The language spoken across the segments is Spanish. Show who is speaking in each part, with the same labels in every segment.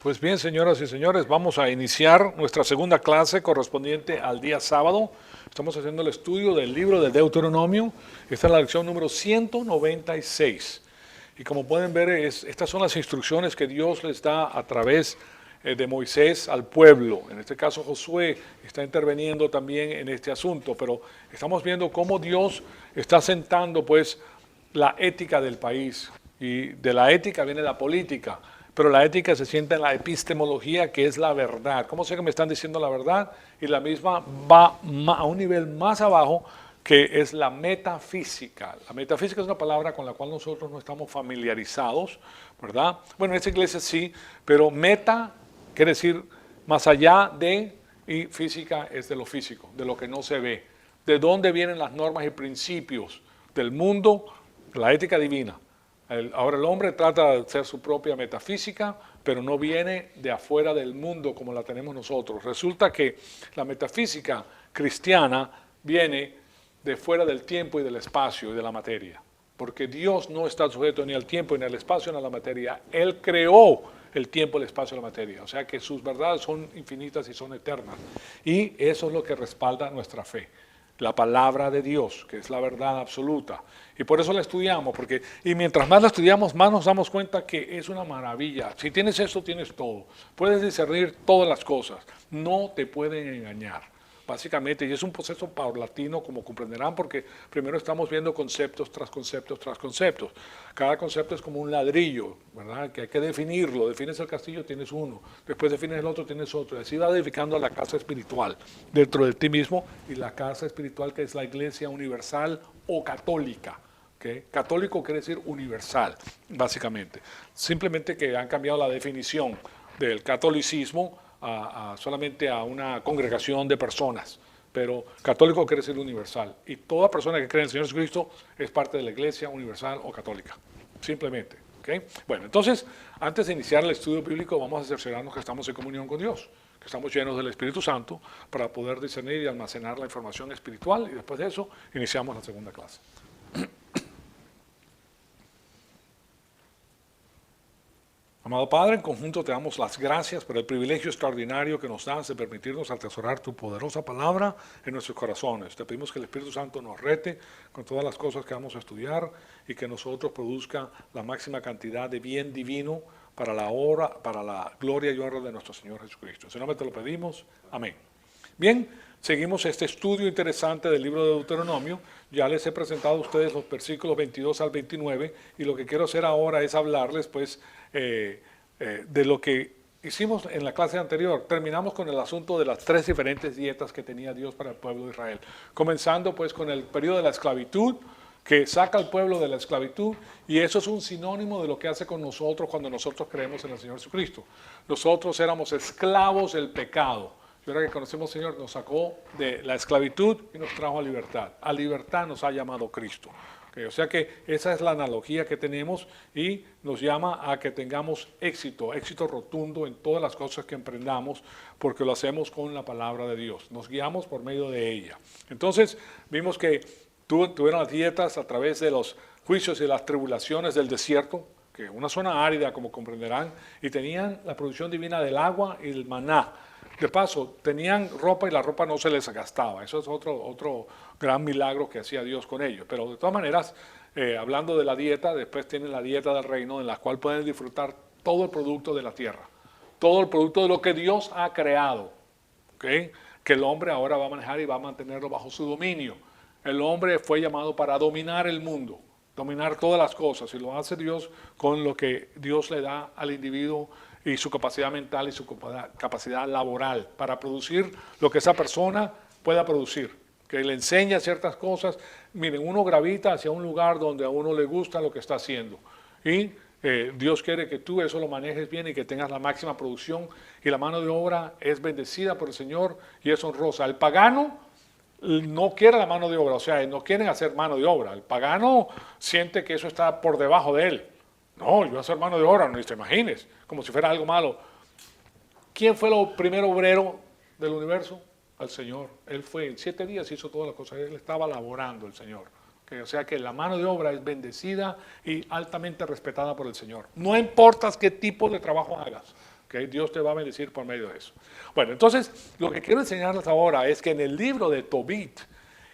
Speaker 1: Pues bien, señoras y señores, vamos a iniciar nuestra segunda clase correspondiente al día sábado. Estamos haciendo el estudio del libro de Deuteronomio. Esta es la lección número 196. Y como pueden ver, estas son las instrucciones que Dios les da a través de Moisés al pueblo. En este caso Josué está interviniendo también en este asunto, pero estamos viendo cómo Dios está sentando pues la ética del país. Y de la ética viene la política. Pero la ética se sienta en la epistemología, que es la verdad. ¿Cómo sé que me están diciendo la verdad? Y la misma va a un nivel más abajo, que es la metafísica. La metafísica es una palabra con la cual nosotros no estamos familiarizados, ¿verdad? Bueno, en esta iglesia sí, pero meta quiere decir más allá de, y física es de lo físico, de lo que no se ve. ¿De dónde vienen las normas y principios del mundo? La ética divina. Ahora el hombre trata de hacer su propia metafísica, pero no viene de afuera del mundo como la tenemos nosotros. Resulta que la metafísica cristiana viene de fuera del tiempo y del espacio y de la materia, porque Dios no está sujeto ni al tiempo, ni al espacio, ni a la materia. Él creó el tiempo, el espacio y la materia, o sea que sus verdades son infinitas y son eternas, y eso es lo que respalda nuestra fe. La palabra de Dios, que es la verdad absoluta. Y por eso la estudiamos, y mientras más la estudiamos, más nos damos cuenta que es una maravilla. Si tienes eso, tienes todo. Puedes discernir todas las cosas. No te pueden engañar, básicamente. Y es un proceso paulatino, como comprenderán, porque primero estamos viendo conceptos tras conceptos tras conceptos. Cada concepto es como un ladrillo, ¿verdad? Que hay que definirlo. Defines el castillo, tienes uno. Después defines el otro, tienes otro. Y así va edificando la casa espiritual dentro de ti mismo, y la casa espiritual, que es la iglesia universal o católica. ¿Okay? Católico quiere decir universal, básicamente. Simplemente que han cambiado la definición del catolicismo solamente a una congregación de personas. Pero católico quiere decir universal. Y toda persona que cree en el Señor Jesucristo es parte de la iglesia universal o católica. Simplemente. ¿Okay? Bueno, entonces, antes de iniciar el estudio bíblico, vamos a cerciorarnos que estamos en comunión con Dios, que estamos llenos del Espíritu Santo para poder discernir y almacenar la información espiritual. Y después de eso, iniciamos la segunda clase. Amado Padre, en conjunto te damos las gracias por el privilegio extraordinario que nos das de permitirnos atesorar tu poderosa palabra en nuestros corazones. Te pedimos que el Espíritu Santo nos rete con todas las cosas que vamos a estudiar y que nosotros produzca la máxima cantidad de bien divino para la gloria y honra de nuestro Señor Jesucristo. En su nombre te lo pedimos. Amén. Bien, seguimos este estudio interesante del libro de Deuteronomio. Ya les he presentado a ustedes los versículos 22 al 29 y lo que quiero hacer ahora es hablarles pues de lo que hicimos en la clase anterior. Terminamos con el asunto de las tres diferentes dietas que tenía Dios para el pueblo de Israel. Comenzando pues con el periodo de la esclavitud, que saca al pueblo de la esclavitud, y eso es un sinónimo de lo que hace con nosotros cuando nosotros creemos en el Señor Jesucristo. Nosotros éramos esclavos del pecado. Y ahora que conocemos al Señor, nos sacó de la esclavitud y nos trajo a libertad. A libertad nos ha llamado Cristo. O sea que esa es la analogía que tenemos y nos llama a que tengamos éxito rotundo en todas las cosas que emprendamos, porque lo hacemos con la palabra de Dios. Nos guiamos por medio de ella. Entonces vimos que tuvieron las dietas a través de los juicios y las tribulaciones del desierto, que es una zona árida, como comprenderán, y tenían la producción divina del agua y el maná. De paso, tenían ropa y la ropa no se les gastaba. Eso es otro gran milagro que hacía Dios con ellos. Pero de todas maneras, hablando de la dieta, después tienen la dieta del reino, en la cual pueden disfrutar todo el producto de la tierra. Todo el producto de lo que Dios ha creado. ¿Okay? Que el hombre ahora va a manejar y va a mantenerlo bajo su dominio. El hombre fue llamado para dominar el mundo, dominar todas las cosas. Y lo hace Dios con lo que Dios le da al individuo y su capacidad mental y su capacidad laboral para producir lo que esa persona pueda producir, que le enseña ciertas cosas. Miren, uno gravita hacia un lugar donde a uno le gusta lo que está haciendo y Dios quiere que tú eso lo manejes bien y que tengas la máxima producción, y la mano de obra es bendecida por el Señor y es honrosa. El pagano no quiere la mano de obra, o sea, no quieren hacer mano de obra. El pagano siente que eso está por debajo de él. No, yo voy a hacer mano de obra, no te imagines, como si fuera algo malo. ¿Quién fue el primer obrero del universo? El Señor. Él fue, en 7 días hizo todas las cosas, él estaba laborando, el Señor. O sea que la mano de obra es bendecida y altamente respetada por el Señor. No importa qué tipo de trabajo hagas. ¿Okay? Dios te va a bendecir por medio de eso. Bueno, entonces, lo que quiero enseñarles ahora es que en el libro de Tobit,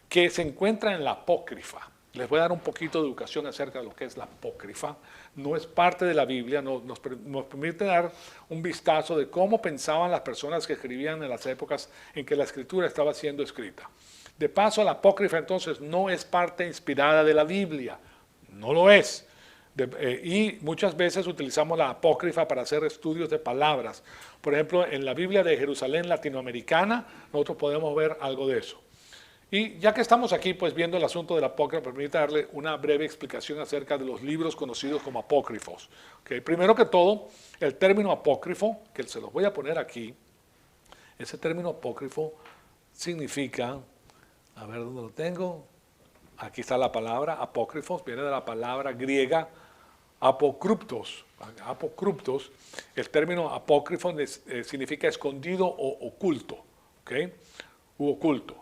Speaker 1: que se encuentra en la Apócrifa, les voy a dar un poquito de educación acerca de lo que es la Apócrifa. No es parte de la Biblia, nos permite dar un vistazo de cómo pensaban las personas que escribían en las épocas en que la escritura estaba siendo escrita. De paso, la Apócrifa entonces no es parte inspirada de la Biblia, no lo es. Y muchas veces utilizamos la Apócrifa para hacer estudios de palabras. Por ejemplo, en la Biblia de Jerusalén latinoamericana, nosotros podemos ver algo de eso. Y ya que estamos aquí pues viendo el asunto del apócrifo, permite darle una breve explicación acerca de los libros conocidos como apócrifos. Okay. Primero que todo, el término apócrifo, que se los voy a poner aquí, ese término apócrifo significa, a ver dónde lo tengo, aquí está la palabra apócrifos, viene de la palabra griega apokruptos. Apokruptos, el término apócrifo significa escondido o oculto, ¿okay? U oculto.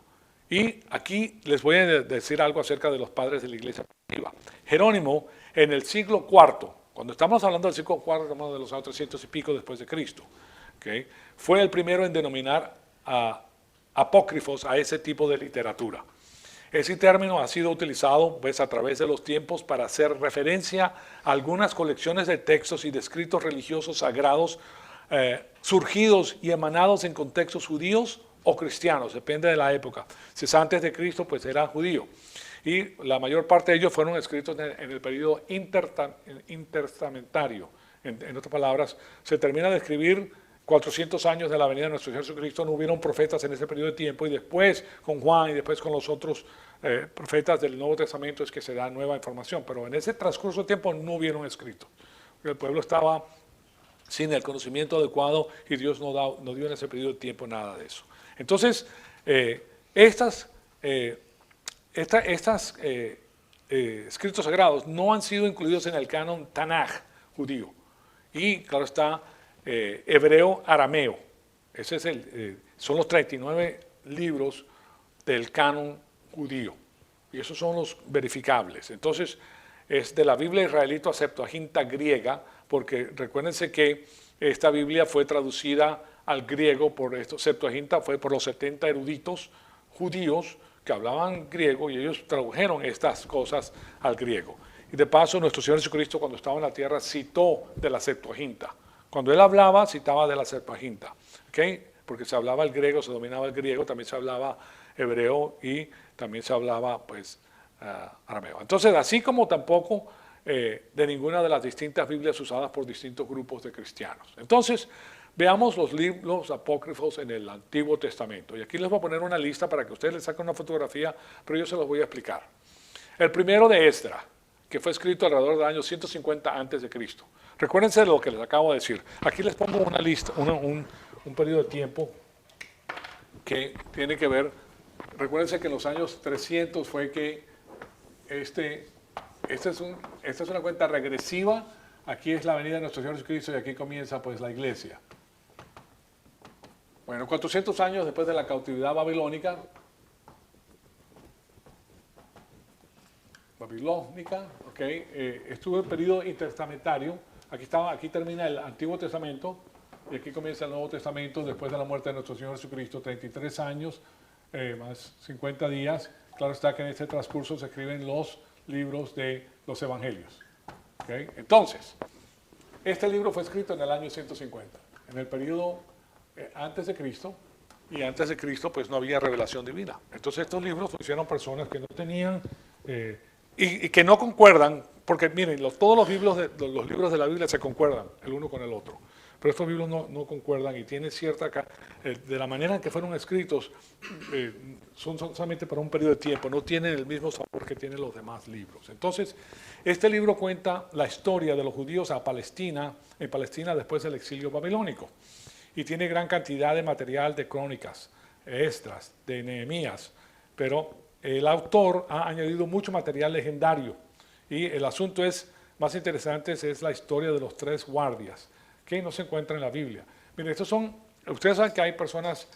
Speaker 1: Y aquí les voy a decir algo acerca de los padres de la iglesia primitiva. Jerónimo, en el siglo IV, cuando estamos hablando del siglo IV, estamos hablando de los años 300 y pico después de Cristo, ¿okay? Fue el primero en denominar apócrifos a ese tipo de literatura. Ese término ha sido utilizado pues, a través de los tiempos para hacer referencia a algunas colecciones de textos y de escritos religiosos sagrados surgidos y emanados en contextos judíos o cristianos, depende de la época. Si es antes de Cristo, pues era judío. Y la mayor parte de ellos fueron escritos en el periodo intertestamentario. En otras palabras, se termina de escribir 400 años de la venida de nuestro Señor Jesucristo, no hubieron profetas en ese periodo de tiempo, y después con Juan y después con los otros profetas del Nuevo Testamento es que se da nueva información. Pero en ese transcurso de tiempo no hubieron escritos. El pueblo estaba sin el conocimiento adecuado y Dios no dio en ese periodo de tiempo nada de eso. Entonces, estos escritos sagrados no han sido incluidos en el canon Tanaj judío. Y claro está, hebreo arameo. Ese es son los 39 libros del canon judío. Y esos son los verificables. Entonces, es de la Biblia israelita a Septuaginta griega, porque recuérdense que esta Biblia fue traducida al griego por esto. Septuaginta fue por los 70 eruditos judíos que hablaban griego y ellos tradujeron estas cosas al griego. Y de paso, nuestro Señor Jesucristo, cuando estaba en la tierra, citó de la Septuaginta. Cuando él hablaba, citaba de la Septuaginta, ¿okay? Porque se hablaba el griego, se dominaba el griego, también se hablaba hebreo y también se hablaba pues arameo. Entonces, así como tampoco de ninguna de las distintas Biblias usadas por distintos grupos de cristianos. Entonces, veamos los libros apócrifos en el Antiguo Testamento. Y aquí les voy a poner una lista para que ustedes les saquen una fotografía, pero yo se los voy a explicar. El primero de Esdras, que fue escrito alrededor del año 150 a.C. Recuérdense de lo que les acabo de decir. Aquí les pongo una lista, un periodo de tiempo que tiene que ver. Recuérdense que en los años 300 fue que esta es una cuenta regresiva. Aquí es la venida de nuestro Señor Jesucristo y aquí comienza pues la iglesia. Bueno, 400 años después de la cautividad babilónica, estuvo el periodo intertestamentario. Aquí termina el Antiguo Testamento y aquí comienza el Nuevo Testamento después de la muerte de nuestro Señor Jesucristo, 33 años más 50 días. Claro está que en este transcurso se escriben los libros de los evangelios. ¿Okay? Entonces, este libro fue escrito en el año 150, en el periodo antes de Cristo, y antes de Cristo pues no había revelación divina. Entonces estos libros lo hicieron personas que no tenían y que no concuerdan, porque miren, todos los libros de la Biblia se concuerdan el uno con el otro, pero estos libros no concuerdan y tienen cierta, de la manera en que fueron escritos, son solamente para un periodo de tiempo, no tienen el mismo sabor que tienen los demás libros. Entonces, este libro cuenta la historia de los judíos en Palestina después del exilio babilónico, y tiene gran cantidad de material de crónicas, Esdras, de Nehemías, pero el autor ha añadido mucho material legendario, y el asunto más interesante es la historia de los 3 guardias, que no se encuentra en la Biblia. Miren, ustedes saben que hay personas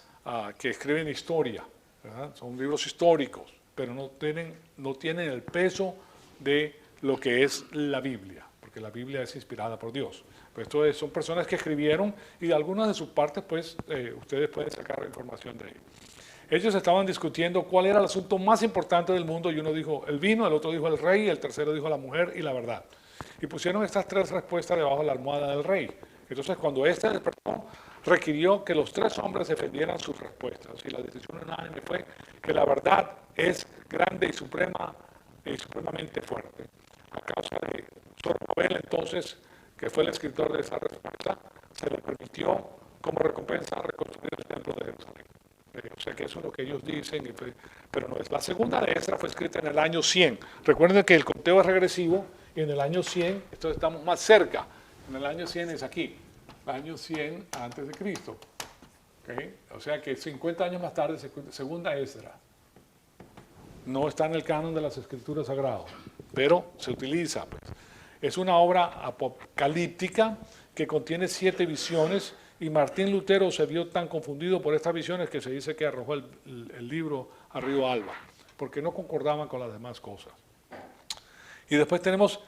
Speaker 1: que escriben historia, ¿verdad? Son libros históricos, pero no tienen el peso de lo que es la Biblia, porque la Biblia es inspirada por Dios. Pues son personas que escribieron y de algunas de sus partes pues ustedes pueden sacar información de ahí. Ellos estaban discutiendo cuál era el asunto más importante del mundo y uno dijo el vino, el otro dijo el rey, el tercero dijo la mujer y la verdad. Y pusieron estas tres respuestas debajo de la almohada del rey. Entonces cuando este despertó, requirió que los tres hombres defendieran sus respuestas. Y la decisión unánime fue que la verdad es grande y supremamente fuerte. A causa de Zorobabel, entonces, que fue el escritor de esa respuesta, se le permitió como recompensa reconstruir el templo de Jerusalén. O sea que eso es lo que ellos dicen, pero no es. La segunda de Esdras fue escrita en el año 100. Recuerden que el conteo es regresivo y en el año 100, entonces estamos más cerca. En el año 100 es aquí, el año 100 antes de Cristo. ¿Okay? O sea que 50 años más tarde, segunda Esdras. No está en el canon de las escrituras sagradas, pero se utiliza. Pues. Es una obra apocalíptica que contiene 7 visiones y Martín Lutero se vio tan confundido por estas visiones que se dice que arrojó el libro al río Alba, porque no concordaban con las demás cosas. Y después tenemos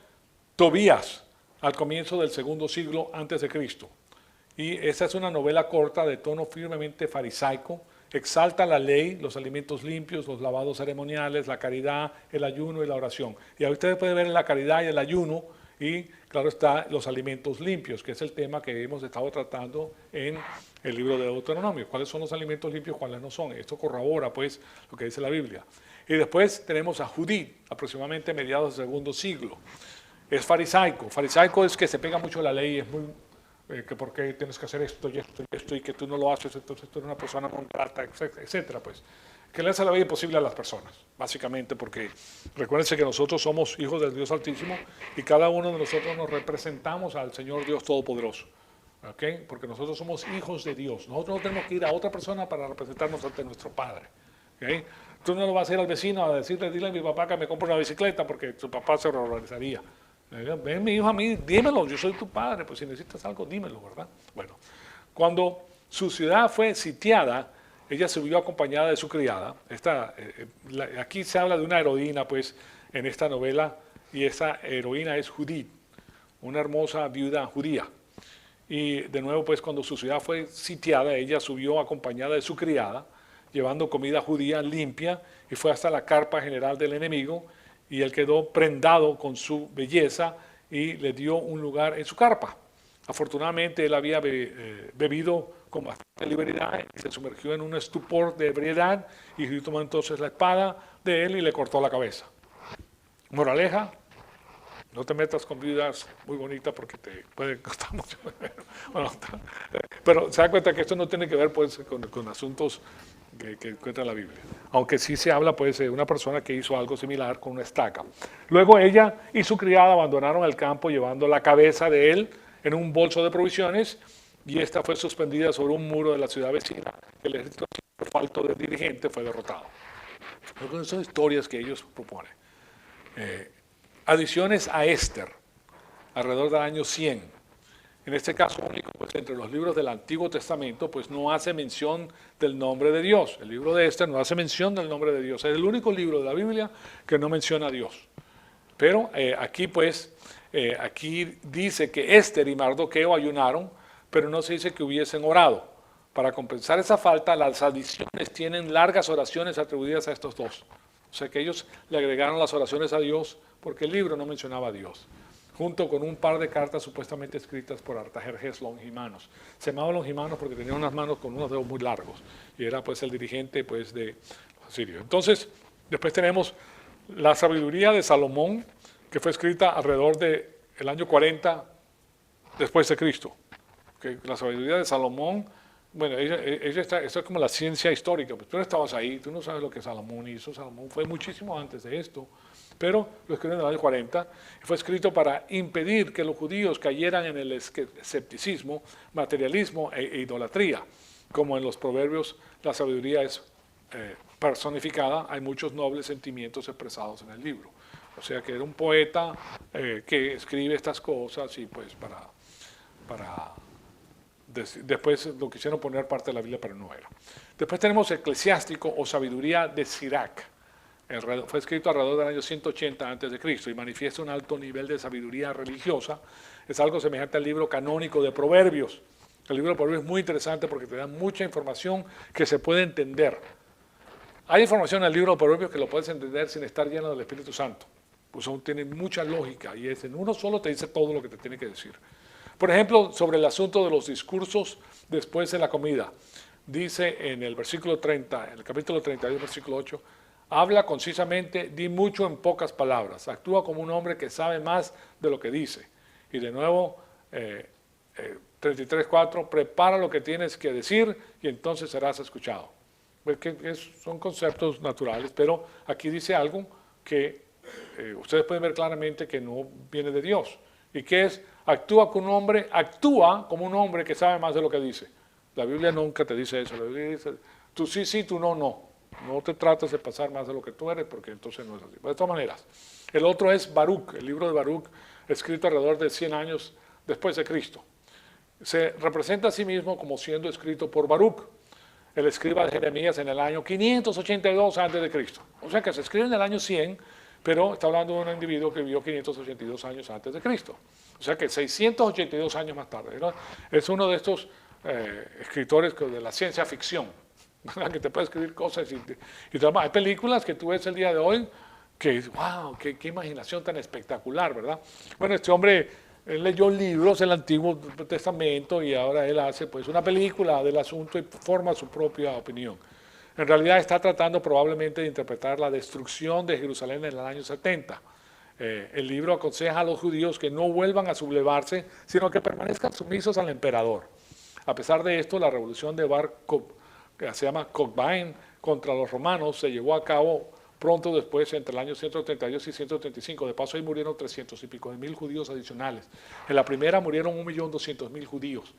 Speaker 1: Tobías, al comienzo del segundo siglo antes de Cristo. Y esta es una novela corta de tono firmemente farisaico, exalta la ley, los alimentos limpios, los lavados ceremoniales, la caridad, el ayuno y la oración. Y ahí ustedes pueden ver la caridad y el ayuno y claro está los alimentos limpios, que es el tema que hemos estado tratando en el libro de Deuteronomio. ¿Cuáles son los alimentos limpios, cuáles no son? Esto corrobora pues lo que dice la Biblia. Y después tenemos a Judí, aproximadamente mediados del segundo siglo. Es farisaico. Farisaico es que se pega mucho a la ley, es muy... que por qué tienes que hacer esto y esto y esto y que tú no lo haces, entonces tú eres una persona non grata, etcétera, pues. Que le hace la vida imposible a las personas, básicamente porque recuérdense que nosotros somos hijos del Dios Altísimo y cada uno de nosotros nos representamos al Señor Dios Todopoderoso, ¿okay? Porque nosotros somos hijos de Dios, nosotros no tenemos que ir a otra persona para representarnos ante nuestro Padre, ¿okay? Tú no lo vas a ir al vecino a decirle, dile a mi papá que me compre una bicicleta porque su papá se horrorizaría. Ven mi hijo a mí, dímelo, yo soy tu padre, pues si necesitas algo, dímelo, ¿verdad? Bueno, cuando su ciudad fue sitiada, ella se vio acompañada de su criada. Aquí se habla de una heroína, pues, en esta novela, y esa heroína es Judith, una hermosa viuda judía. Y de nuevo, pues, cuando su ciudad fue sitiada, ella subió acompañada de su criada, llevando comida judía limpia, y fue hasta la carpa general del enemigo, y él quedó prendado con su belleza y le dio un lugar en su carpa. Afortunadamente él había bebido con bastante libertad y se sumergió en un estupor de ebriedad y tomó entonces la espada de él y le cortó la cabeza. Moraleja, no te metas con viudas muy bonitas porque te puede costar mucho. Bueno, pero se da cuenta que esto no tiene que ver pues, con asuntos que encuentra la Biblia. Aunque sí se habla pues, de una persona que hizo algo similar con una estaca. Luego ella y su criada abandonaron el campo llevando la cabeza de él en un bolso de provisiones y esta fue suspendida sobre un muro de la ciudad vecina. El ejército, por falta de dirigente, fue derrotado. Son historias que ellos proponen. Adiciones a Esther, alrededor del año 100. En este caso único, pues entre los libros del Antiguo Testamento, pues no hace mención del nombre de Dios. El libro de Esther no hace mención del nombre de Dios. Es el único libro de la Biblia que no menciona a Dios. Pero aquí pues, aquí dice que Esther y Mardoqueo ayunaron, pero no se dice que hubiesen orado. Para compensar esa falta, las adiciones tienen largas oraciones atribuidas a estos dos. O sea que ellos le agregaron las oraciones a Dios porque el libro no mencionaba a Dios, junto con un par de cartas supuestamente escritas por Artajerjes Longimanos. Se llamaba Longimanos porque tenía unas manos con unos dedos muy largos y era pues el dirigente pues de los asirios. Entonces, después tenemos la sabiduría de Salomón, que fue escrita alrededor del año 40 después de Cristo. Que la sabiduría de Salomón, bueno, esto es como la ciencia histórica, pues tú no estabas ahí, tú no sabes lo que Salomón hizo. Salomón fue muchísimo antes de esto, pero lo escribió en el año 40 y fue escrito para impedir que los judíos cayeran en el escepticismo, materialismo e idolatría. Como en los proverbios la sabiduría es personificada, hay muchos nobles sentimientos expresados en el libro. O sea que era un poeta que escribe estas cosas y pues después lo quisieron poner parte de la Biblia, pero no era. Después tenemos eclesiástico o sabiduría de Sirac. Fue escrito alrededor del año 180 a.C. y manifiesta un alto nivel de sabiduría religiosa. Es algo semejante al libro canónico de Proverbios. El libro de Proverbios es muy interesante porque te da mucha información que se puede entender. Hay información en el libro de Proverbios que lo puedes entender sin estar lleno del Espíritu Santo. Pues tiene mucha lógica y en uno solo te dice todo lo que te tiene que decir. Por ejemplo, sobre el asunto de los discursos después de la comida. Dice en el versículo 30, en el capítulo 32, versículo 8, habla concisamente, di mucho en pocas palabras, actúa como un hombre que sabe más de lo que dice. Y de nuevo, 33.4, prepara lo que tienes que decir y entonces serás escuchado. Pues son conceptos naturales, pero aquí dice algo que ustedes pueden ver claramente que no viene de Dios. ¿Y qué es? Actúa como un hombre que sabe más de lo que dice. La Biblia nunca te dice eso. La Biblia dice, tú sí, sí, tú no, no. No te trates de pasar más de lo que tú eres, porque entonces no es así. De todas maneras, el otro es Baruch, el libro de Baruch, escrito alrededor de 100 años después de Cristo. Se representa a sí mismo como siendo escrito por Baruch, el escriba de Jeremías, en el año 582 a.C. O sea que se escribe en el año 100, pero está hablando de un individuo que vivió 582 años antes de Cristo. O sea que 682 años más tarde, ¿no? Es uno de estos escritores de la ciencia ficción, ¿verdad? Que te puede escribir cosas y hay películas que tú ves el día de hoy que, wow, qué imaginación tan espectacular, ¿verdad? Bueno, este hombre él leyó libros del Antiguo Testamento y ahora él hace pues una película del asunto y forma su propia opinión. En realidad está tratando probablemente de interpretar la destrucción de Jerusalén en el año 70. El libro aconseja a los judíos que no vuelvan a sublevarse, sino que permanezcan sumisos al emperador. A pesar de esto, la revolución de que se llama Cobain contra los romanos se llevó a cabo pronto después, entre el año 132 y 135. De paso, ahí murieron 300 y pico de mil judíos adicionales. En la primera murieron 1.200.000 judíos.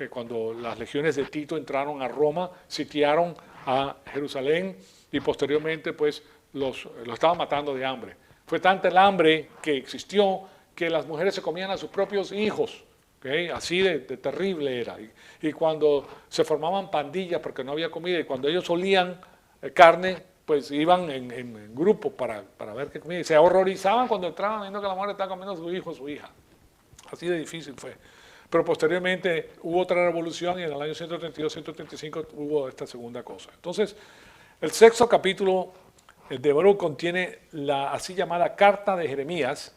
Speaker 1: Cuando las legiones de Tito entraron a Roma, sitiaron a Jerusalén y posteriormente pues los estaban matando de hambre. Fue tanta el hambre que existió que las mujeres se comían a sus propios hijos. ¿Okay? Así de terrible era. Y cuando se formaban pandillas porque no había comida y cuando ellos olían carne, pues iban en grupo para ver qué comida. Y se horrorizaban cuando entraban viendo que la mujer estaba comiendo a su hijo o su hija. Así de difícil fue. Pero posteriormente hubo otra revolución y en el año 132-135 hubo esta segunda cosa. Entonces, el sexto capítulo de Baruch contiene la así llamada Carta de Jeremías,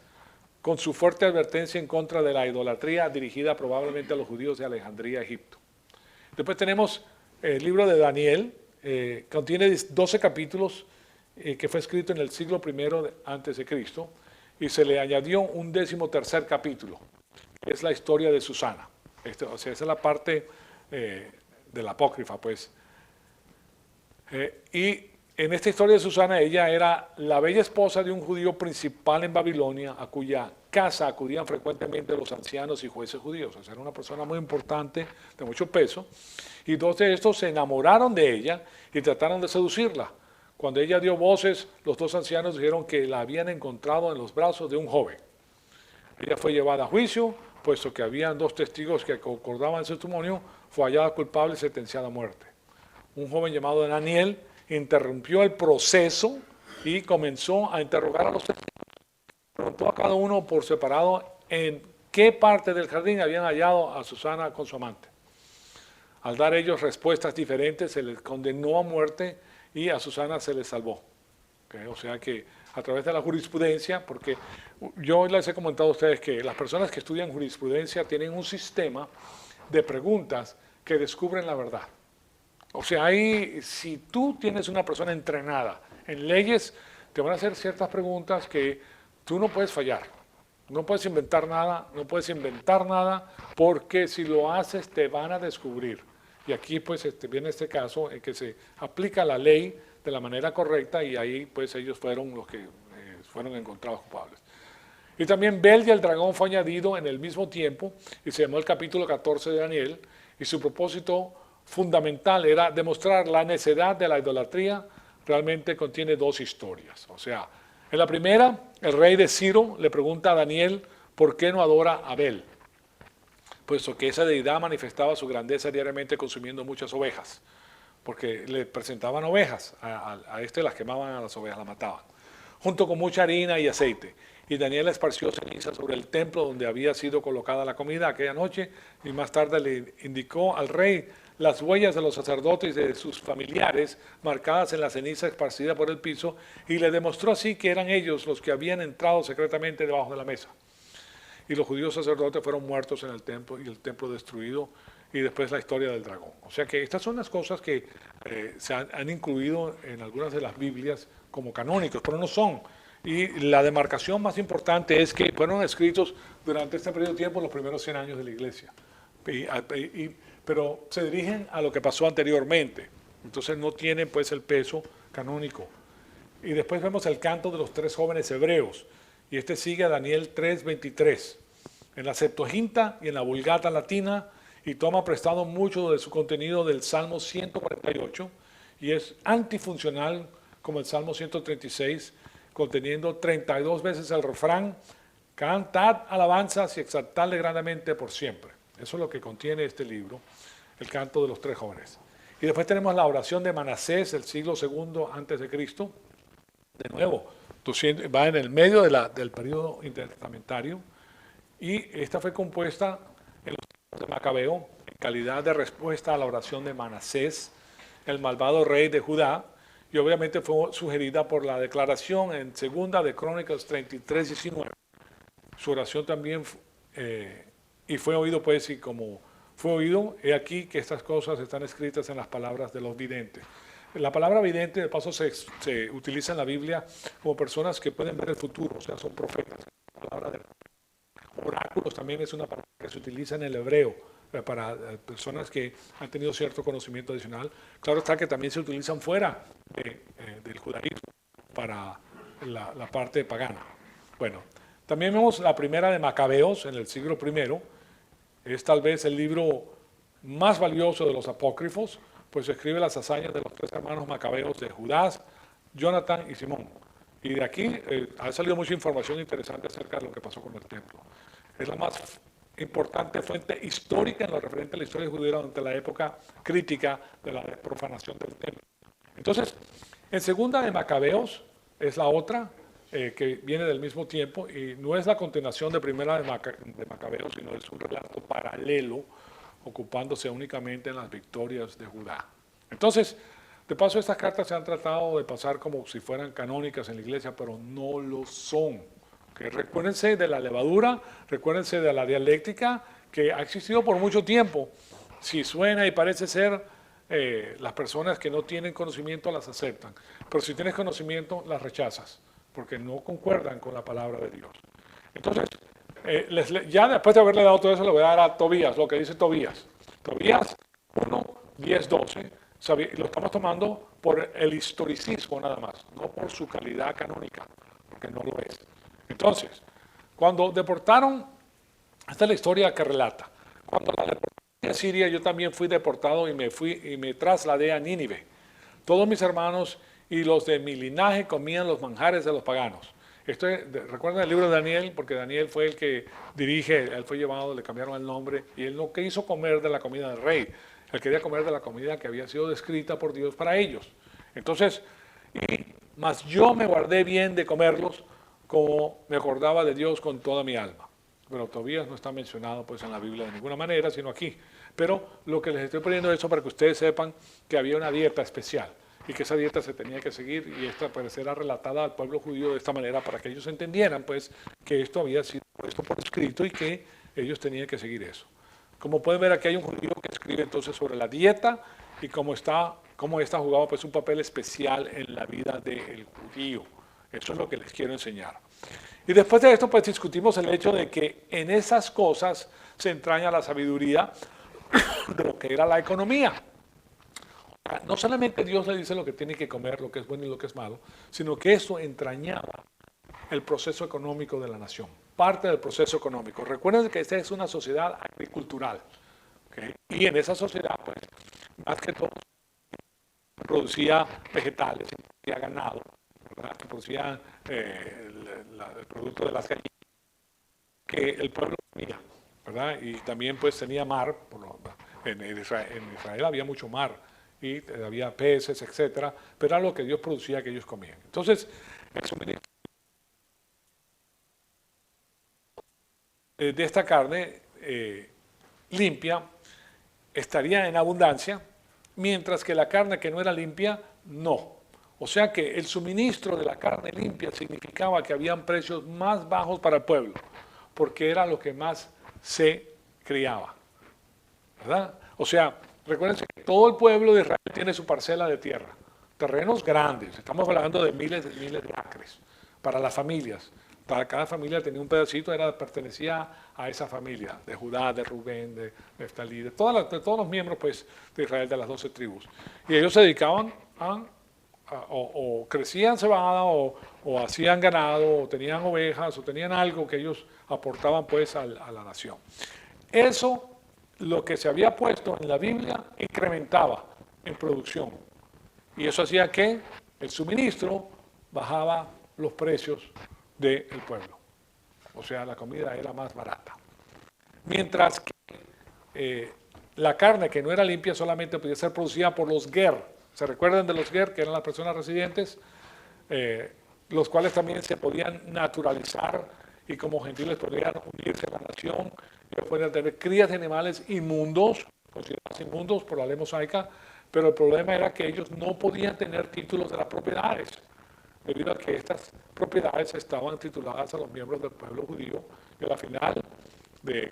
Speaker 1: con su fuerte advertencia en contra de la idolatría dirigida probablemente a los judíos de Alejandría, Egipto. Después tenemos el libro de Daniel, contiene 12 capítulos que fue escrito en el siglo I antes de Cristo y se le añadió un 13º capítulo, que es la historia de Susana. O sea, esa es la parte de la apócrifa, pues. Y en esta historia de Susana, ella era la bella esposa de un judío principal en Babilonia, a cuya casa acudían frecuentemente los ancianos y jueces judíos. O sea, era una persona muy importante, de mucho peso. Y dos de estos se enamoraron de ella y trataron de seducirla. Cuando ella dio voces, los dos ancianos dijeron que la habían encontrado en los brazos de un joven. Ella fue llevada a juicio, puesto que habían dos testigos que concordaban su testimonio, fue hallada culpable y sentenciada a muerte. Un joven llamado Daniel interrumpió el proceso y comenzó a interrogar a los testigos. Preguntó a cada uno por separado en qué parte del jardín habían hallado a Susana con su amante. Al dar ellos respuestas diferentes, se les condenó a muerte y a Susana se les salvó. ¿Okay? O sea que a través de la jurisprudencia, porque yo les he comentado a ustedes que las personas que estudian jurisprudencia tienen un sistema de preguntas que descubren la verdad. O sea, ahí, si tú tienes una persona entrenada en leyes, te van a hacer ciertas preguntas que tú no puedes fallar. No puedes inventar nada, porque si lo haces te van a descubrir. Y aquí pues viene este caso en que se aplica la ley de la manera correcta y ahí pues ellos fueron los que fueron encontrados culpables. Y también Bel y el dragón fue añadido en el mismo tiempo y se llamó el capítulo 14 de Daniel y su propósito fundamental era demostrar la necedad de la idolatría. Realmente contiene dos historias. O sea, en la primera, el rey de Ciro le pregunta a Daniel por qué no adora a Bel, puesto que esa deidad manifestaba su grandeza diariamente consumiendo muchas ovejas. porque le presentaban ovejas, a este las quemaban, a las ovejas las mataban, junto con mucha harina y aceite. Y Daniel esparció ceniza sobre el templo donde había sido colocada la comida aquella noche, y más tarde le indicó al rey las huellas de los sacerdotes y de sus familiares marcadas en la ceniza esparcida por el piso, y le demostró así que eran ellos los que habían entrado secretamente debajo de la mesa. Y los judíos sacerdotes fueron muertos en el templo y el templo destruido, y después la historia del dragón. O sea que estas son las cosas que se han incluido en algunas de las Biblias como canónicos, pero no son. Y la demarcación más importante es que fueron escritos durante este periodo de tiempo, los primeros 100 años de la iglesia. Pero se dirigen a lo que pasó anteriormente. Entonces no tienen pues el peso canónico. Y después vemos el canto de los tres jóvenes hebreos. Y este sigue a Daniel 3:23. En la Septuaginta y en la Vulgata latina, y toma prestado mucho de su contenido del Salmo 148, y es antifuncional como el Salmo 136, conteniendo 32 veces el refrán: cantad alabanzas y exaltadle grandemente por siempre. Eso es lo que contiene este libro, el canto de los tres jóvenes. Y después tenemos la oración de Manasés, del siglo II antes de Cristo. De nuevo, va en el medio del periodo intertestamentario, y esta fue compuesta en los tiempos de Macabeo, en calidad de respuesta a la oración de Manasés, el malvado rey de Judá, y obviamente fue sugerida por la declaración en segunda de Crónicas 33:19. Su oración también, y fue oído pues, y como fue oído, he aquí que estas cosas están escritas en las palabras de los videntes. La palabra vidente, de paso, se utiliza en la Biblia como personas que pueden ver el futuro, o sea, son profetas. La palabra de oráculos también es una palabra que se utiliza en el hebreo para personas que han tenido cierto conocimiento adicional. Claro está que también se utilizan fuera del judaísmo para la parte pagana. Bueno, también vemos la primera de Macabeos en el siglo I. Es tal vez el libro más valioso de los apócrifos, pues escribe las hazañas de los tres hermanos macabeos de Judá, Jonatán y Simón. Y de aquí ha salido mucha información interesante acerca de lo que pasó con el templo. Es la más importante fuente histórica en lo referente a la historia judía durante la época crítica de la profanación del templo. Entonces, en segunda de Macabeos es la otra que viene del mismo tiempo, y no es la continuación de primera de Macabeos, sino es un relato paralelo, ocupándose únicamente en las victorias de Judá. Entonces, de paso, estas cartas se han tratado de pasar como si fueran canónicas en la iglesia, pero no lo son. ¿Okay? Recuérdense de la levadura, recuérdense de la dialéctica que ha existido por mucho tiempo. Si suena y parece ser, las personas que no tienen conocimiento las aceptan, pero si tienes conocimiento las rechazas, porque no concuerdan con la palabra de Dios. Entonces, ya después de haberle dado todo eso, le voy a dar a Tobías, lo que dice Tobías. Tobías 1, 10, 12, lo estamos tomando por el historicismo nada más, no por su calidad canónica, porque no lo es. Entonces, cuando deportaron, esta es la historia que relata, cuando la deportaron a Siria, yo también fui deportado y me trasladé a Nínive. Todos mis hermanos y los de mi linaje comían los manjares de los paganos. Recuerden el libro de Daniel, porque Daniel fue el que dirige, él fue llevado, le cambiaron el nombre, y él no quiso comer de la comida del rey, él quería comer de la comida que había sido descrita por Dios para ellos. Entonces, mas yo me guardé bien de comerlos, como me acordaba de Dios con toda mi alma. Pero Tobías no está mencionado pues en la Biblia de ninguna manera, sino aquí. Pero lo que les estoy poniendo es eso para que ustedes sepan que había una dieta especial, y que esa dieta se tenía que seguir, y esta pues era relatada al pueblo judío de esta manera para que ellos entendieran pues que esto había sido puesto por escrito y que ellos tenían que seguir eso. Como pueden ver, aquí hay un judío que escribe entonces sobre la dieta y cómo esta jugaba pues un papel especial en la vida del judío. Eso es lo que les quiero enseñar. Y después de esto pues discutimos el hecho de que en esas cosas se entraña la sabiduría de lo que era la economía. No solamente Dios le dice lo que tiene que comer, lo que es bueno y lo que es malo, sino que eso entrañaba el proceso económico de la nación, parte del proceso económico. Recuerden que esta es una sociedad agricultural, ¿okay? Y en esa sociedad, pues, más que todo, producía vegetales, producía ganado, ¿verdad? Que producía el producto de las gallinas, que el pueblo comía, ¿verdad? Y también pues tenía mar, en Israel había mucho mar, y había peces, etcétera, pero era lo que Dios producía que ellos comían. Entonces, el suministro de esta carne limpia estaría en abundancia, mientras que la carne que no era limpia, no. O sea que el suministro de la carne limpia significaba que habían precios más bajos para el pueblo, porque era lo que más se criaba, ¿verdad? O sea, recuérdense que todo el pueblo de Israel tiene su parcela de tierra, terrenos grandes, estamos hablando de miles de acres, para las familias. Cada familia tenía un pedacito, pertenecía a esa familia, de Judá, de Rubén, de Neftalí, de todos los miembros pues, de Israel, de las 12 tribus. Y ellos se dedicaban o crecían cebada, o hacían ganado, o tenían ovejas, o tenían algo que ellos aportaban pues a la nación. Eso, lo que se había puesto en la Biblia, incrementaba en producción. Y eso hacía que el suministro bajaba los precios del pueblo. O sea, la comida era más barata. Mientras que la carne que no era limpia solamente podía ser producida por los ger. ¿Se recuerdan de los ger, que eran las personas residentes? Los cuales también se podían naturalizar y como gentiles podían unirse a la nación. Ellos podían tener crías de animales inmundos, considerados inmundos por la ley mosaica, pero el problema era que ellos no podían tener títulos de las propiedades, debido a que estas propiedades estaban tituladas a los miembros del pueblo judío, y a la final de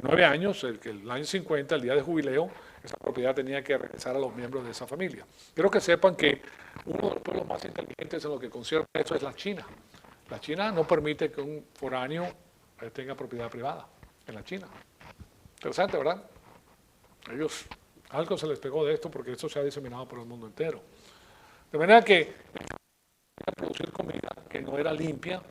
Speaker 1: 9 años, el año 50, el día de jubileo, esa propiedad tenía que regresar a los miembros de esa familia. Quiero que sepan que uno de los pueblos más inteligentes en lo que concierne a eso es la China. La China no permite que un foráneo tenga propiedad privada en la China. Interesante, ¿verdad? Ellos, algo se les pegó de esto porque esto se ha diseminado por el mundo entero. De manera que producir comida que no era limpia,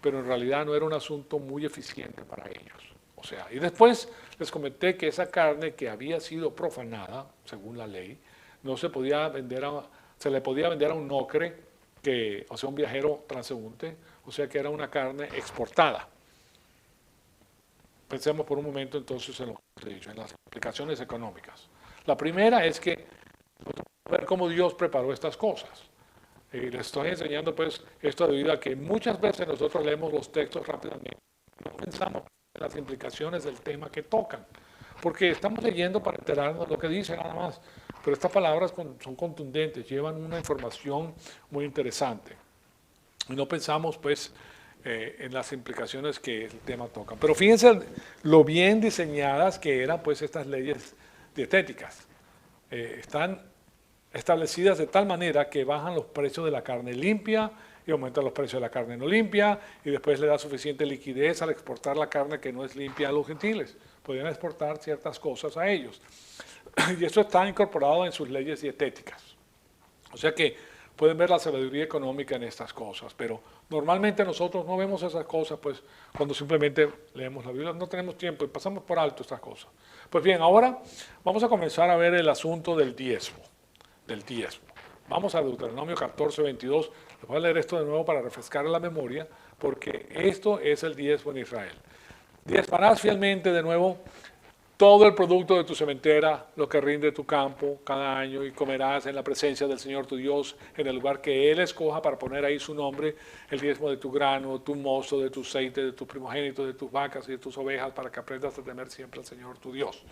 Speaker 1: pero en realidad no era un asunto muy eficiente para ellos. O sea, y después les comenté que esa carne que había sido profanada, según la ley, no se podía vender se le podía vender a un nocre, o sea, un viajero transeúnte, o sea que era una carne exportada. Pensemos por un momento entonces en lo que he dicho, en las implicaciones económicas. La primera es que ver cómo Dios preparó estas cosas. Les estoy enseñando pues esto debido a que muchas veces nosotros leemos los textos rápidamente, no pensamos en las implicaciones del tema que tocan, porque estamos leyendo para enterarnos de lo que dice nada más, pero estas palabras son contundentes, llevan una información muy interesante, y no pensamos pues en las implicaciones que el tema toca. Pero fíjense lo bien diseñadas que eran pues estas leyes dietéticas. Están establecidas de tal manera que bajan los precios de la carne limpia y aumentan los precios de la carne no limpia, y después le da suficiente liquidez al exportar la carne que no es limpia a los gentiles. Podían exportar ciertas cosas a ellos. Y eso está incorporado en sus leyes dietéticas. O sea que pueden ver la sabiduría económica en estas cosas, pero normalmente nosotros no vemos esas cosas pues cuando simplemente leemos la Biblia, no tenemos tiempo y pasamos por alto estas cosas. Pues bien, ahora vamos a comenzar a ver el asunto del diezmo. Vamos a Deuteronomio 14, 22. Les voy a leer esto de nuevo para refrescar la memoria, porque esto es el diezmo en Israel. Diezmarás fielmente de nuevo todo el producto de tu sementera, lo que rinde tu campo cada año, y comerás en la presencia del Señor tu Dios, en el lugar que Él escoja para poner ahí su nombre, el diezmo de tu grano, tu mosto, de tu aceite, de tu primogénito, de tus vacas y de tus ovejas, para que aprendas a temer siempre al Señor tu Dios.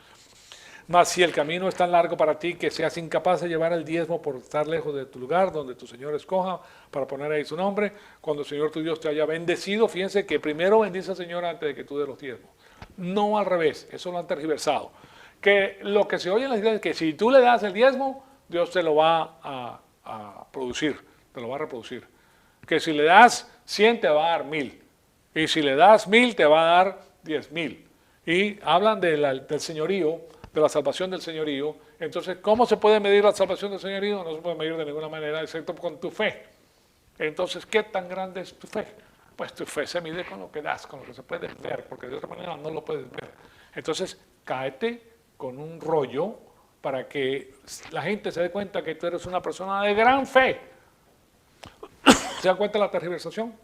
Speaker 1: Mas si el camino es tan largo para ti que seas incapaz de llevar el diezmo por estar lejos de tu lugar, donde tu Señor escoja para poner ahí su nombre, cuando el Señor tu Dios te haya bendecido, fíjense que primero bendice al Señor antes de que tú des los diezmos. No al revés, eso lo han tergiversado. Que lo que se oye en las iglesias es que si tú le das el diezmo, Dios te lo va a producir, te lo va a reproducir. Que si le das 100 te va a dar 1000. Y si le das 1000 te va a dar 10,000. Y hablan del señorío, de la salvación del señorío. Entonces, ¿cómo se puede medir la salvación del señorío? No se puede medir de ninguna manera, excepto con tu fe. Entonces, ¿qué tan grande es tu fe? Pues tu fe se mide con lo que das, con lo que se puede ver, porque de otra manera no lo puedes ver. Entonces, cáete con un rollo para que la gente se dé cuenta que tú eres una persona de gran fe. ¿Se dan cuenta de la tergiversación?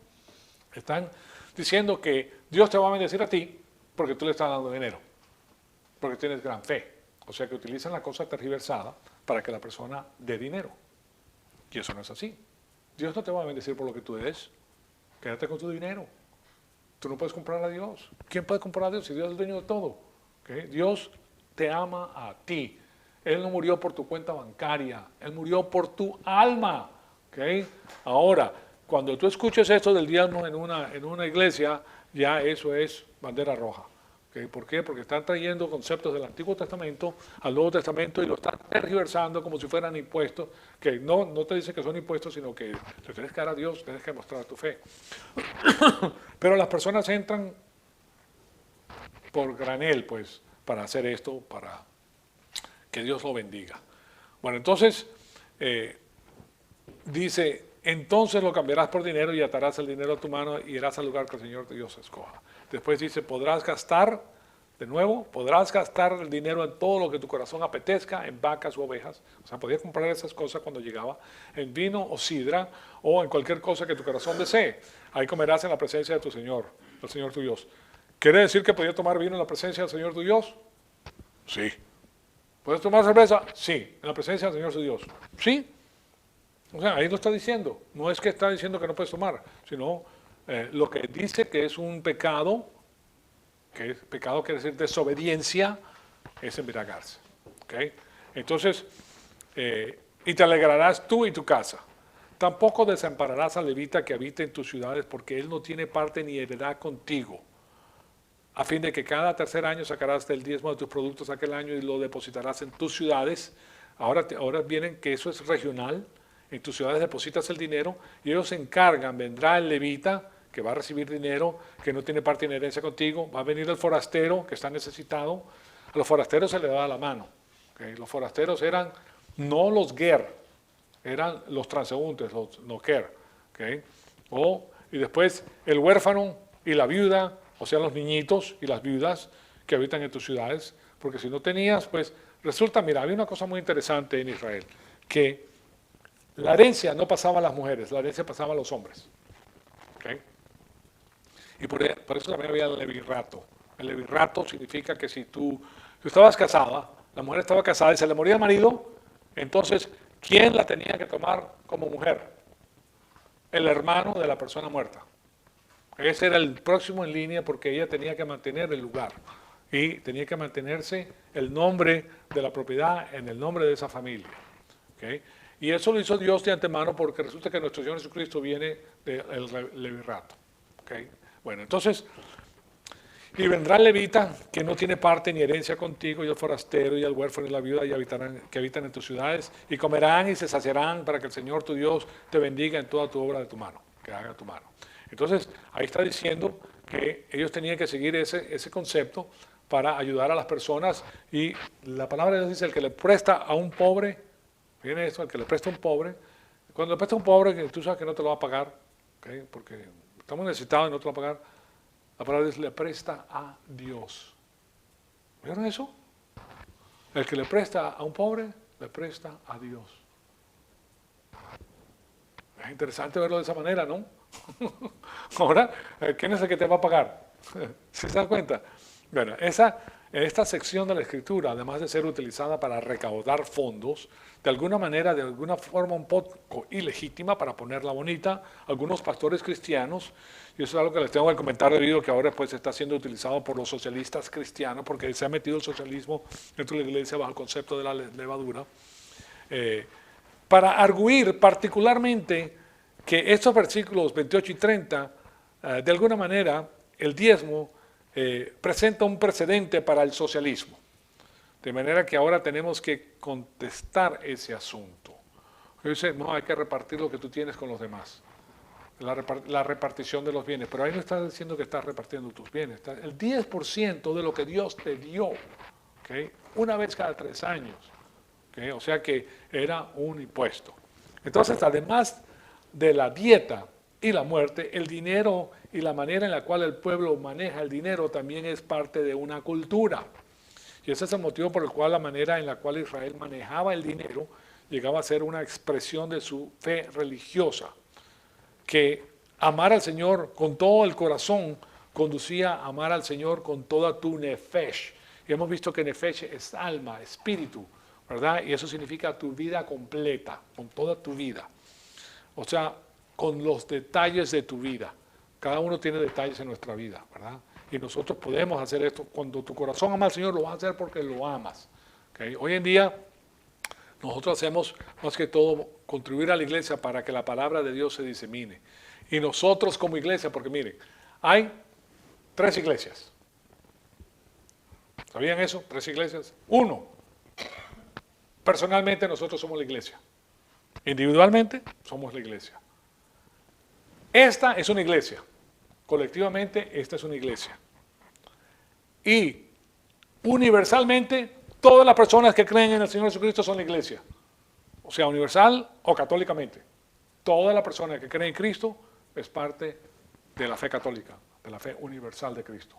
Speaker 1: Están diciendo que Dios te va a bendecir a ti porque tú le estás dando dinero, porque tienes gran fe. O sea que utilizan la cosa tergiversada para que la persona dé dinero. Y eso no es así. Dios no te va a bendecir por lo que tú des. Quédate con tu dinero. Tú no puedes comprar a Dios. ¿Quién puede comprar a Dios si Dios es el dueño de todo? ¿Okay? Dios te ama a ti. Él no murió por tu cuenta bancaria. Él murió por tu alma. ¿Okay? Ahora, cuando tú escuches esto del diezmo en una iglesia, ya eso es bandera roja. ¿Okay? ¿Por qué? Porque están trayendo conceptos del Antiguo Testamento al Nuevo Testamento y lo están tergiversando como si fueran impuestos, que no te dice que son impuestos, sino que le tienes que dar a Dios, tienes que mostrar tu fe. Pero las personas entran por granel, pues, para hacer esto, para que Dios lo bendiga. Bueno, entonces, dice, entonces lo cambiarás por dinero y atarás el dinero a tu mano y irás al lugar que el Señor Dios escoja. Después dice, podrás gastar el dinero en todo lo que tu corazón apetezca, en vacas u ovejas. O sea, podías comprar esas cosas cuando llegaba, en vino o sidra, o en cualquier cosa que tu corazón desee. Ahí comerás en la presencia de tu Señor, el Señor tu Dios. ¿Quiere decir que podías tomar vino en la presencia del Señor tu Dios? Sí. ¿Puedes tomar cerveza? Sí, en la presencia del Señor tu Dios. Sí. O sea, ahí lo está diciendo. No es que está diciendo que no puedes tomar, sino lo que dice que es un pecado, que pecado quiere decir desobediencia, es embriagarse. ¿Okay? Entonces, y te alegrarás tú y tu casa. Tampoco desampararás al levita que habite en tus ciudades, porque él no tiene parte ni heredad contigo, a fin de que cada tercer año sacarás del diezmo de tus productos aquel año y lo depositarás en tus ciudades. Ahora vienen que eso es regional. En tus ciudades depositas el dinero y ellos se encargan, vendrá el levita que va a recibir dinero, que no tiene parte ni herencia contigo, va a venir el forastero que está necesitado. A los forasteros se les da la mano. ¿Okay? Los forasteros eran no los ger, eran los transeúntes, los no ger. ¿Okay? Y después el huérfano y la viuda, o sea, los niñitos y las viudas que habitan en tus ciudades, porque si no tenías, pues resulta, mira, había una cosa muy interesante en Israel, que la herencia no pasaba a las mujeres, la herencia pasaba a los hombres. ¿Okay? Y por eso también había el levirrato. El levirrato significa que si tú estabas casada, la mujer estaba casada y se le moría el marido, entonces, ¿quién la tenía que tomar como mujer? El hermano de la persona muerta. Ese era el próximo en línea porque ella tenía que mantener el lugar y tenía que mantenerse el nombre de la propiedad en el nombre de esa familia. ¿Okay? Y eso lo hizo Dios de antemano porque resulta que nuestro Señor Jesucristo viene del levirrato. ¿Okay? Bueno, entonces, y vendrá el levita que no tiene parte ni herencia contigo, y el forastero, y el huérfano, y la viuda, que habitan en tus ciudades, y comerán y se saciarán para que el Señor tu Dios te bendiga en toda tu obra de tu mano, que haga tu mano. Entonces, ahí está diciendo que ellos tenían que seguir ese concepto para ayudar a las personas, y la palabra de Dios dice, el que le presta a un pobre, miren esto, el que le presta a un pobre, cuando le presta a un pobre, tú sabes que no te lo va a pagar, ¿okay? Porque estamos necesitados y no te lo va a pagar, la palabra dice, le presta a Dios. ¿Vieron eso? El que le presta a un pobre, le presta a Dios. Es interesante verlo de esa manera, ¿no? Ahora, ¿quién es el que te va a pagar? ¿Se dan cuenta? Bueno, esta sección de la Escritura, además de ser utilizada para recaudar fondos, de alguna manera, de alguna forma un poco ilegítima, para ponerla bonita, algunos pastores cristianos, y eso es algo que les tengo que comentar debido a que ahora pues está siendo utilizado por los socialistas cristianos, porque se ha metido el socialismo dentro de la iglesia bajo el concepto de la levadura, para arguir particularmente que estos versículos 28 y 30, de alguna manera, el diezmo presenta un precedente para el socialismo. De manera que ahora tenemos que contestar ese asunto. Dice, no, hay que repartir lo que tú tienes con los demás. La repartición de los bienes. Pero ahí no estás diciendo que estás repartiendo tus bienes. El 10% de lo que Dios te dio, ¿okay? Una vez cada 3 años. ¿Okay? O sea que era un impuesto. Entonces, además de la dieta y la muerte, el dinero y la manera en la cual el pueblo maneja el dinero también es parte de una cultura. Y ese es el motivo por el cual la manera en la cual Israel manejaba el dinero llegaba a ser una expresión de su fe religiosa, que amar al Señor con todo el corazón conducía a amar al Señor con toda tu nefesh, Y hemos visto que nefesh es alma, espíritu, ¿verdad? Y eso significa tu vida completa, con toda tu vida. O sea, con los detalles de tu vida. Cada uno tiene detalles en nuestra vida, ¿verdad? Y nosotros podemos hacer esto. Cuando tu corazón ama al Señor, lo vas a hacer porque lo amas. ¿Okay? Hoy en día, nosotros hacemos más que todo contribuir a la iglesia para que la palabra de Dios se disemine. Y nosotros como iglesia, porque miren, hay 3 iglesias. ¿Sabían eso? 3 iglesias. 1, personalmente nosotros somos la iglesia. Individualmente somos la iglesia. Esta es una iglesia. Colectivamente esta es una iglesia. Y universalmente todas las personas que creen en el Señor Jesucristo son la iglesia. O sea, universal o católicamente. Toda la persona que cree en Cristo es parte de la fe católica, de la fe universal de Cristo.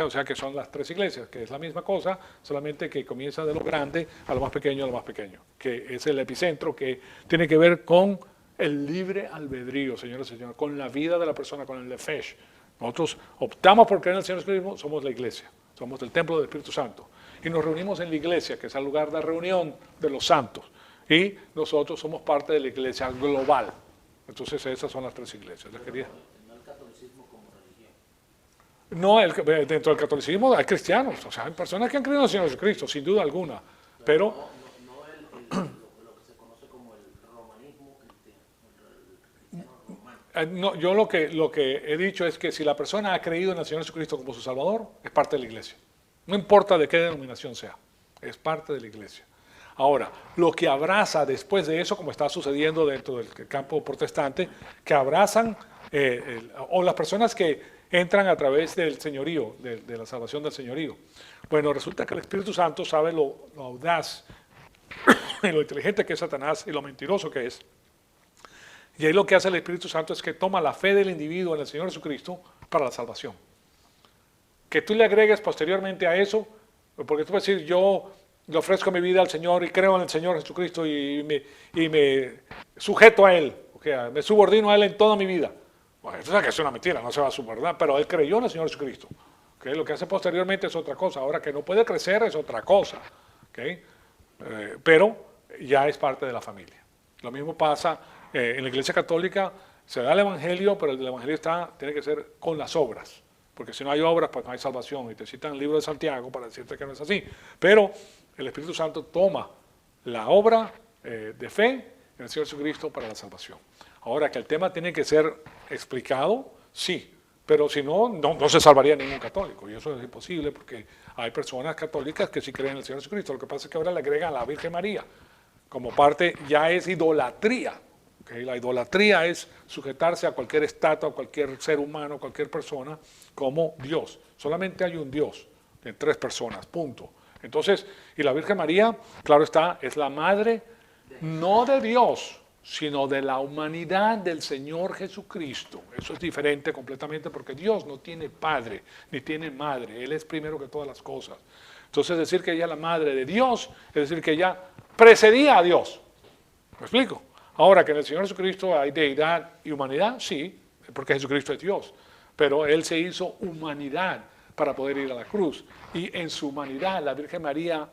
Speaker 1: O sea que son las 3 iglesias, que es la misma cosa, solamente que comienza de lo grande a lo más pequeño, que es el epicentro que tiene que ver con el libre albedrío, señores y señores, con la vida de la persona, con el nefesh. Nosotros optamos por creer en el Señor Jesucristo, somos la iglesia, somos el templo del Espíritu Santo. Y nos reunimos en la iglesia, que es el lugar de reunión de los santos. Y nosotros somos parte de la iglesia global. Entonces esas son las 3 iglesias. No, dentro del catolicismo hay cristianos, o sea, hay personas que han creído en el Señor Jesucristo, sin duda alguna, pero
Speaker 2: lo que se conoce como el romanismo cristiano,
Speaker 1: no, yo lo que he dicho es que si la persona ha creído en el Señor Jesucristo como su Salvador, es parte de la iglesia. No importa de qué denominación sea, es parte de la iglesia. Ahora, lo que abraza después de eso, como está sucediendo dentro del campo protestante, que abrazan, o las personas que entran a través del señorío, de la salvación del señorío. Bueno, resulta que el Espíritu Santo sabe lo audaz y lo inteligente que es Satanás y lo mentiroso que es. Y ahí lo que hace el Espíritu Santo es que toma la fe del individuo en el Señor Jesucristo para la salvación. Que tú le agregues posteriormente a eso, porque tú puedes decir, yo le ofrezco mi vida al Señor y creo en el Señor Jesucristo y me sujeto a Él, okay, me subordino a Él en toda mi vida. Bueno, eso es una mentira, no se va a subordinar, pero él creyó en el Señor Jesucristo. ¿Okay? Lo que hace posteriormente es otra cosa. Ahora que no puede crecer es otra cosa. ¿Okay? Pero ya es parte de la familia. Lo mismo pasa en la Iglesia Católica, se da el Evangelio, pero el Evangelio tiene que ser con las obras. Porque si no hay obras, pues no hay salvación. Y te citan el libro de Santiago para decirte que no es así. Pero el Espíritu Santo toma la obra de fe en el Señor Jesucristo para la salvación. Ahora, que el tema tiene que ser explicado, sí, pero si no, no se salvaría ningún católico, y eso es imposible porque hay personas católicas que sí creen en el Señor Jesucristo. Lo que pasa es que ahora le agregan a la Virgen María, como parte, ya es idolatría. ¿Okay? La idolatría es sujetarse a cualquier estatua, a cualquier ser humano, a cualquier persona, como Dios. Solamente hay un Dios, de 3 personas, punto. Entonces, y la Virgen María, claro está, es la madre, no de Dios, sino de la humanidad del Señor Jesucristo. Eso es diferente completamente porque Dios no tiene padre ni tiene madre. Él es primero que todas las cosas. Entonces decir que ella es la madre de Dios, es decir que ella precedía a Dios. ¿Me explico? Ahora que en el Señor Jesucristo hay deidad y humanidad, sí, porque Jesucristo es Dios. Pero Él se hizo humanidad para poder ir a la cruz. Y en su humanidad la Virgen María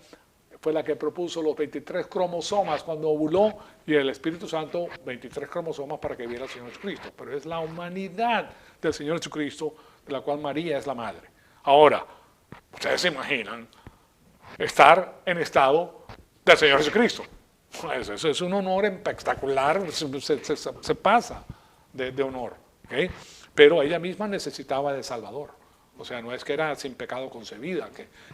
Speaker 1: fue la que propuso los 23 cromosomas cuando ovuló y el Espíritu Santo 23 cromosomas para que viera al Señor Jesucristo. Pero es la humanidad del Señor Jesucristo de la cual María es la madre. Ahora, ustedes se imaginan estar en estado del Señor Jesucristo. Eso es un honor espectacular, se pasa de honor. ¿Okay? Pero ella misma necesitaba de Salvador. O sea, no es que era sin pecado concebida,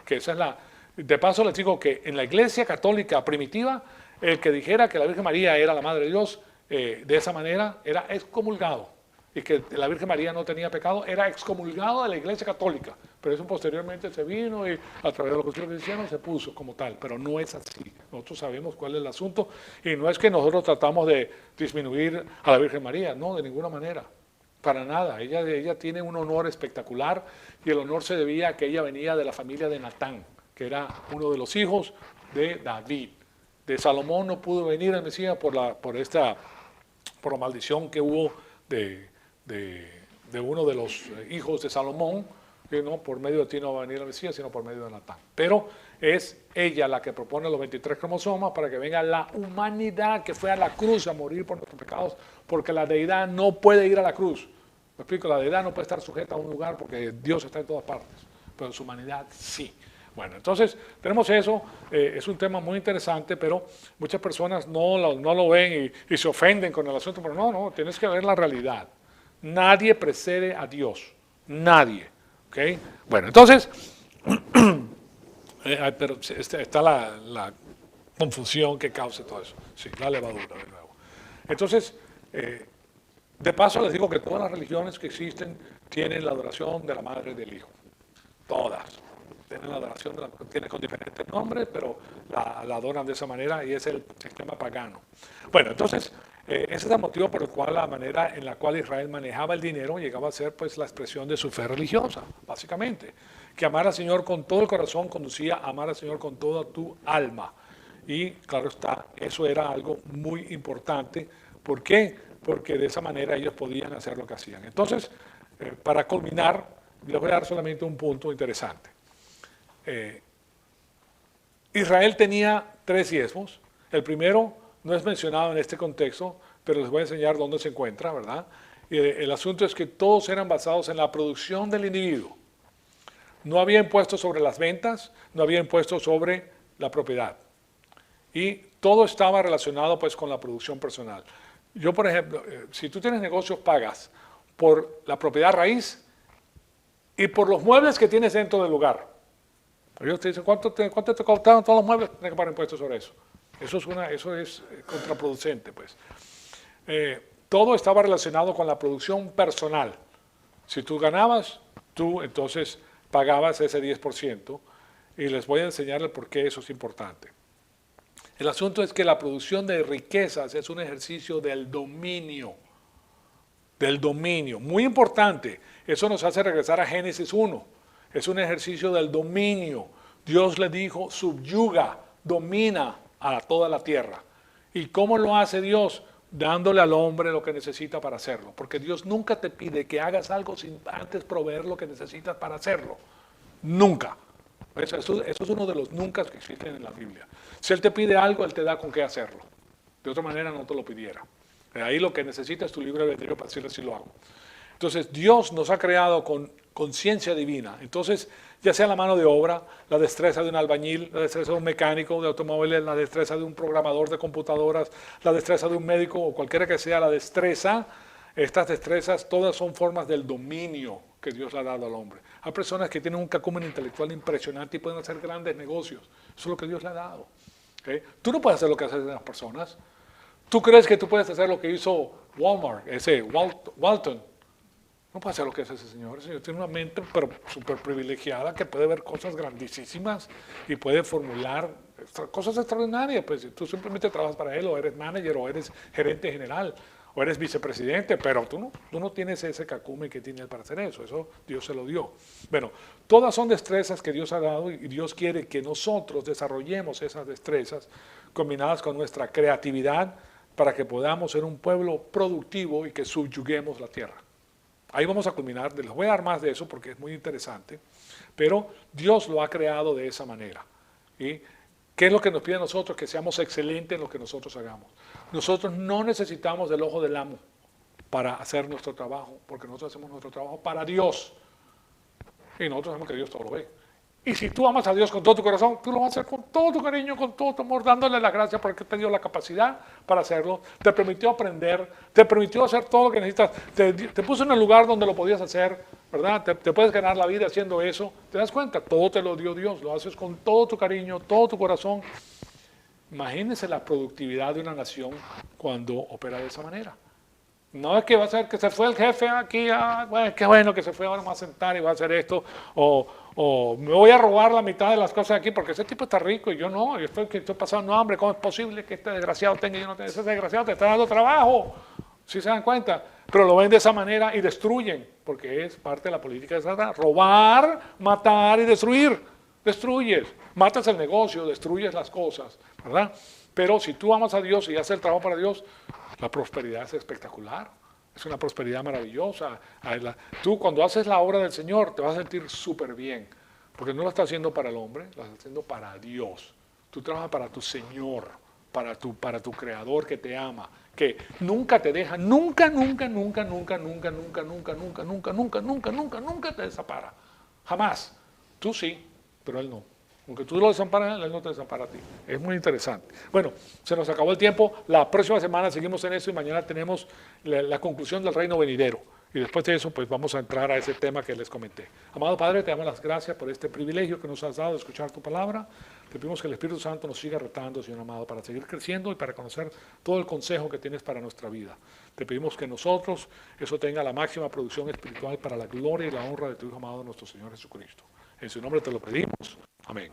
Speaker 1: que esa es la... De paso les digo que en la Iglesia Católica primitiva, el que dijera que la Virgen María era la Madre de Dios, de esa manera, era excomulgado. Y que la Virgen María no tenía pecado, era excomulgado de la Iglesia Católica. Pero eso posteriormente se vino y a través de los concilios cristianos se puso como tal. Pero no es así. Nosotros sabemos cuál es el asunto. Y no es que nosotros tratamos de disminuir a la Virgen María, no, de ninguna manera. Para nada. Ella tiene un honor espectacular y el honor se debía a que ella venía de la familia de Natán, que era uno de los hijos de David. De Salomón no pudo venir el Mesías por la maldición que hubo de uno de los hijos de Salomón, Y no, por medio de ti no va a venir el Mesías, sino por medio de Natán. Pero es ella la que propone los 23 cromosomas para que venga la humanidad que fue a la cruz a morir por nuestros pecados, porque la deidad no puede ir a la cruz. Me explico, la deidad no puede estar sujeta a un lugar porque Dios está en todas partes, pero su humanidad sí. Bueno, entonces tenemos eso, es un tema muy interesante, pero muchas personas no lo ven y se ofenden con el asunto, pero no, tienes que ver la realidad. Nadie precede a Dios, nadie. ¿Okay? Bueno, entonces, pero está la confusión que causa todo eso. Sí, la levadura de nuevo. Entonces, de paso les digo que todas las religiones que existen tienen la adoración de la madre del hijo. Todas. Tienen la adoración, tienen con diferentes nombres, pero la adoran de esa manera y es el sistema pagano. Bueno, entonces, ese es el motivo por el cual la manera en la cual Israel manejaba el dinero llegaba a ser pues la expresión de su fe religiosa, básicamente. Que amar al Señor con todo el corazón conducía a amar al Señor con toda tu alma. Y claro está, eso era algo muy importante. ¿Por qué? Porque de esa manera ellos podían hacer lo que hacían. Entonces, para culminar, les voy a dar solamente un punto interesante. Israel tenía 3 diezmos. El primero no es mencionado en este contexto, pero les voy a enseñar dónde se encuentra, ¿verdad? El asunto es que todos eran basados en la producción del individuo. No había impuestos sobre las ventas, no había impuestos sobre la propiedad. Y todo estaba relacionado pues con la producción personal. Yo, por ejemplo, si tú tienes negocios, pagas por la propiedad raíz y por los muebles que tienes dentro del lugar. Ellos te dicen, ¿cuánto te costaron todos los muebles? Tienes que pagar impuestos sobre eso. Eso es contraproducente, pues. Todo estaba relacionado con la producción personal. Si tú ganabas, tú entonces pagabas ese 10%, y les voy a enseñar el por qué eso es importante. El asunto es que la producción de riquezas es un ejercicio del dominio. Del dominio. Muy importante. Eso nos hace regresar a Génesis 1. Es un ejercicio del dominio. Dios le dijo, subyuga, domina a toda la tierra. ¿Y cómo lo hace Dios? Dándole al hombre lo que necesita para hacerlo. Porque Dios nunca te pide que hagas algo sin antes proveer lo que necesitas para hacerlo. Nunca. Eso es uno de los nunca que existen en la Biblia. Si Él te pide algo, Él te da con qué hacerlo. De otra manera no te lo pidiera. Ahí lo que necesitas es tu libre albedrío para decirle si lo hago. Entonces Dios nos ha creado con conciencia divina. Entonces, ya sea la mano de obra, la destreza de un albañil, la destreza de un mecánico de automóviles, la destreza de un programador de computadoras, la destreza de un médico o cualquiera que sea la destreza, estas destrezas todas son formas del dominio que Dios le ha dado al hombre. Hay personas que tienen un cacumen intelectual impresionante y pueden hacer grandes negocios. Eso es lo que Dios le ha dado. ¿Okay? Tú no puedes hacer lo que hacen las personas. ¿Tú crees que tú puedes hacer lo que hizo Walmart, Walton? No puede hacer lo que hace ese señor. Ese señor tiene una mente pero súper privilegiada que puede ver cosas grandísimas y puede formular cosas extraordinarias. Pues tú simplemente trabajas para él, o eres manager, o eres gerente general, o eres vicepresidente, pero tú no tienes ese cacumen que tiene él para hacer eso. Eso Dios se lo dio. Bueno, todas son destrezas que Dios ha dado y Dios quiere que nosotros desarrollemos esas destrezas combinadas con nuestra creatividad para que podamos ser un pueblo productivo y que subyuguemos la tierra. Ahí vamos a culminar, les voy a dar más de eso porque es muy interesante, pero Dios lo ha creado de esa manera. ¿Y qué es lo que nos pide a nosotros? Que seamos excelentes en lo que nosotros hagamos. Nosotros no necesitamos del ojo del amo para hacer nuestro trabajo, porque nosotros hacemos nuestro trabajo para Dios. Y nosotros sabemos que Dios todo lo ve. Y si tú amas a Dios con todo tu corazón, tú lo vas a hacer con todo tu cariño, con todo tu amor, dándole las gracias porque te dio la capacidad para hacerlo, te permitió aprender, te permitió hacer todo lo que necesitas, te puso en el lugar donde lo podías hacer, ¿verdad? Te puedes ganar la vida haciendo eso. ¿Te das cuenta? Todo te lo dio Dios, lo haces con todo tu cariño, todo tu corazón. Imagínense la productividad de una nación cuando opera de esa manera. No es que va a ser que se fue el jefe aquí, bueno, qué bueno que se fue, ahora me va a sentar y va a hacer esto, o me voy a robar la mitad de las cosas aquí porque ese tipo está rico y yo no, yo estoy pasando hambre, ¿cómo es posible que este desgraciado tenga y yo no tenga? Ese desgraciado te está dando trabajo, ¿sí se dan cuenta? Pero lo ven de esa manera y destruyen, porque es parte de la política de Satanás, robar, matar y destruir. Destruyes, matas el negocio, destruyes las cosas, ¿verdad? Pero si tú amas a Dios y haces el trabajo para Dios, la prosperidad es espectacular. Es una prosperidad maravillosa. Tú cuando haces la obra del Señor te vas a sentir súper bien, porque no lo estás haciendo para el hombre, lo estás haciendo para Dios. Tú trabajas para tu Señor, para tu Creador que te ama, que nunca te deja, nunca te desampara. Jamás. Tú sí, pero Él no. Aunque tú lo desamparas, Él no te desampara a ti. Es muy interesante. Bueno, se nos acabó el tiempo. La próxima semana seguimos en eso y mañana tenemos la conclusión del reino venidero. Y después de eso, pues vamos a entrar a ese tema que les comenté. Amado Padre, te damos las gracias por este privilegio que nos has dado de escuchar tu palabra. Te pedimos que el Espíritu Santo nos siga retando, Señor amado, para seguir creciendo y para conocer todo el consejo que tienes para nuestra vida. Te pedimos que nosotros eso tenga la máxima producción espiritual para la gloria y la honra de tu Hijo amado, nuestro Señor Jesucristo. En su nombre te lo pedimos. Amén.